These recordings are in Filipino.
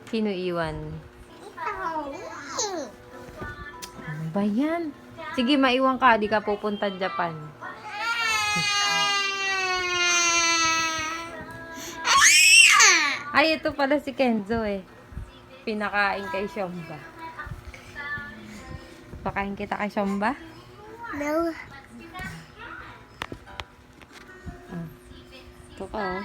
Sino iwan? Ano ba yan? Sige, maiwan ka. Di ka pupunta Japan. Ay, ito pala si Kenzo eh. Pinakain kay Shomba. Pakain kita kay Shomba? No. Ito ka oh.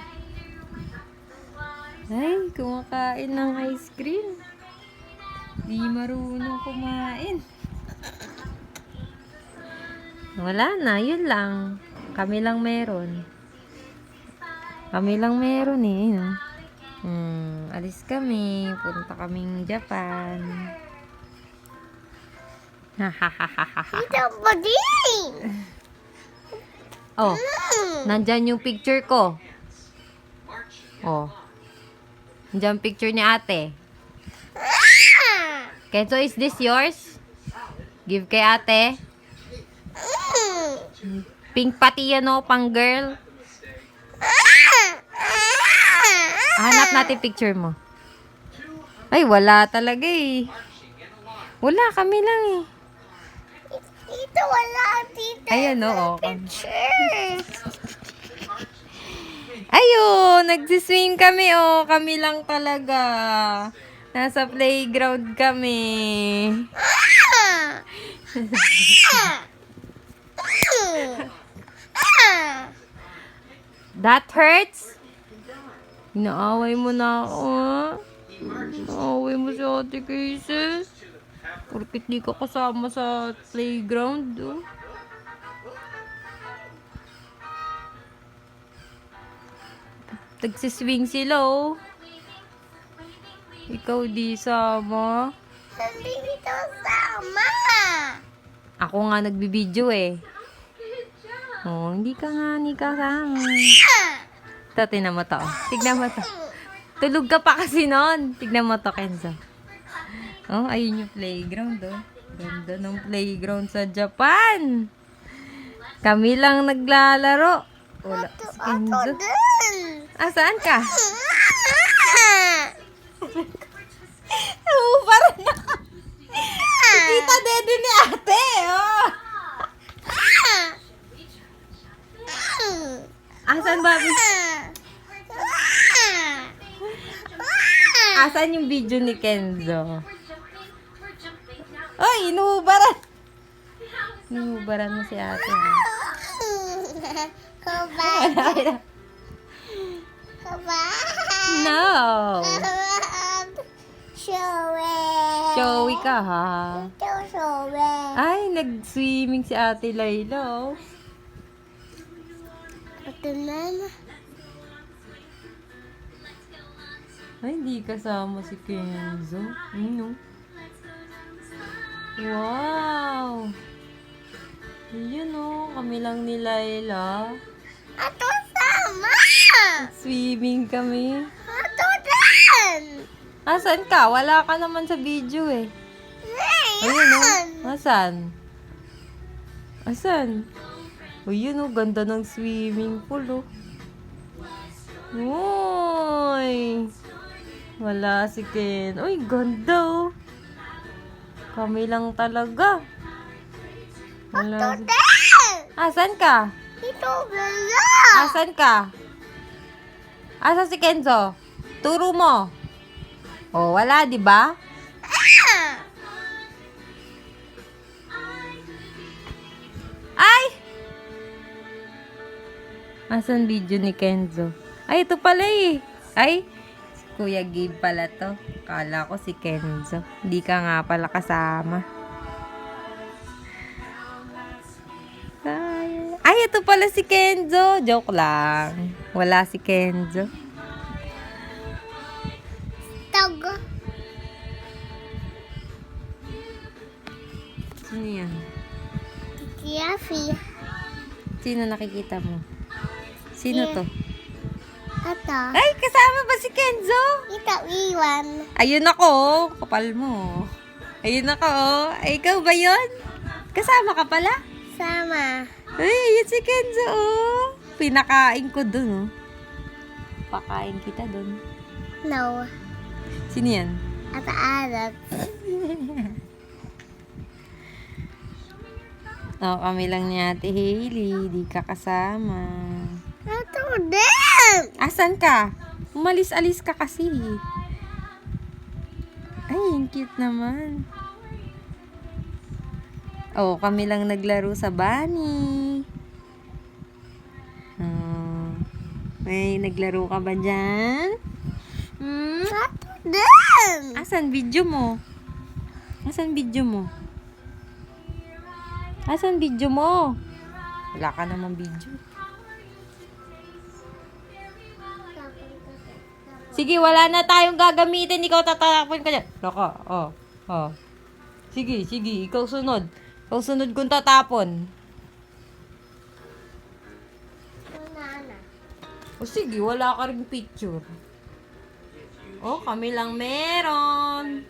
Ay, kumakain ng ice cream. Di marunong kumain. Wala na, yun lang. Kami lang meron. Kami lang meron eh. No? Alis kami. Punta kaming Japan. Ito pa din. Oh, nandyan yung picture ko. Oh. Nandyan picture ni ate. Kenzo, is this yours? Give kay ate. Pink pati yan oh, pang girl. Hanap natin picture mo. Ay, wala talaga eh. Wala, kami lang eh. Ito wala dito. Ayan oo. Picture. Ayun, nagsiswing kami oh. Kami lang talaga. Nasa playground kami. That hurts? Inaaway mo na ako. Inaaway mo si Ate Casey. Porkit di ka kasama sa playground. Oh. Nagsiswing sila oh. Ikaw di sama. Hindi ito sama. Ako nga nagbibideo eh. Oh, hindi ka kasama. Ito, tignan mo to. Tignan mo to. Tulog ka pa kasi nun. Tignan mo to, Kenzo. Oh, ayun yung playground oh. Ganda ng playground sa Japan. Kami lang naglalaro. Wala si Kenzo. Ah, saan ka? Parang na. Kita dede ni ate. Oh. Asan ba? Asan yung video ni Kenzo? Oy, inuhubaran. Inuhubaran mo si ate. Kabay. Kabay. No. Showy. Showy ka ha. Ito showy. Ay, nag-swimming si ate Layla. Oh. Ito na. Ay, hindi kasama si Kenzo. Ano? Wow! Yun oh, kami lang ni Layla. Ito sama. Swimming kami. Ito dan. Asan ka? Wala ka naman sa video eh. Ayun oh. Asan? Asan? Oh, yun oh, ganda ng swimming pool oh. Uy! Wala si Ken. Uy, ganda oh. Kami lang talaga. Wala. Ito dan. Asan ka? Ito wala. Asan ka? Asan si Kenzo? Turo mo. Oh, wala, di ba? Ay! Asan video ni Kenzo? Ay, ito pala eh. Ay, si Kuya Gabe pala to. Kala ko si Kenzo. Hindi ka nga pala kasama. Ay, ito pala si Kenzo. Joke lang. Wala si Kenzo. Tog. Sino yan? Tiafi. Sino nakikita mo? Sino to? Ito. Ay, kasama ba si Kenzo? Ito iwan. Ayun ako, oh. Kapal mo. Ayun ako, oh. Ay, ikaw ba yun? Kasama ka pala? Sama. Ay, ayun si Kenzo, oh. Pinakain ko dun, oh. Pakain kita dun. No. Sino yan? Ate Alex. Oh, kami lang ni Ate Hailey. Di ka kasama. Ito din. Asan ka? Umalis-alis ka kasi. Ay, ang cute naman. Oh, kami lang naglaro sa bunny. Oh, may naglaro ka ba dyan? Ito din. Asan video mo? Asan video mo? Asan video mo? Wala ka namang video. Sige, wala na tayong gagamitin. Ikaw tatapon ka dyan. Laka, oh. Sige, ikaw sunod. Ikaw sunod kung tatapon. Banana. O sige, wala ka rin picture. Oh, kami lang meron.